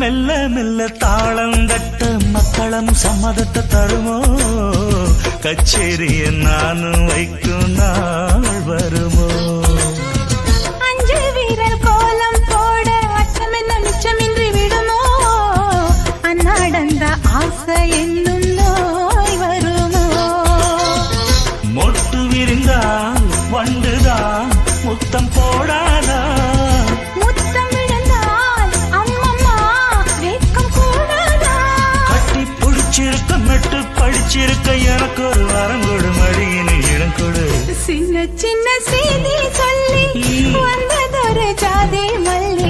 மெல்ல மெல்ல தாளம் தட்ட மக்களும் சம்மதத்தை தருமோ கச்சேரிய நானும் வைக்கும் நாள் வருமோ அஞ்சு வீரர் கோலம் போட அச்சம் என்ன மிச்சமின்றி விடுமோ அந்நாடந்த ஆசை என்னும் நோய் வருமோ மொட்டு விரிந்தால் வண்டுதான் முத்தம் போடாதா முத்தம் விழுந்தால் அம்மம்மா வெட்கம் கூடாதா கட்டி பிடிச்சிருக்க மெட்டு படிச்சிருக்க எனக்கு ஒரு வரம் கொடு மடியினை இடம் கொடு சின்ன சின்ன செய்தி சொல்லி வந்ததொரு ஜாதி மல்லி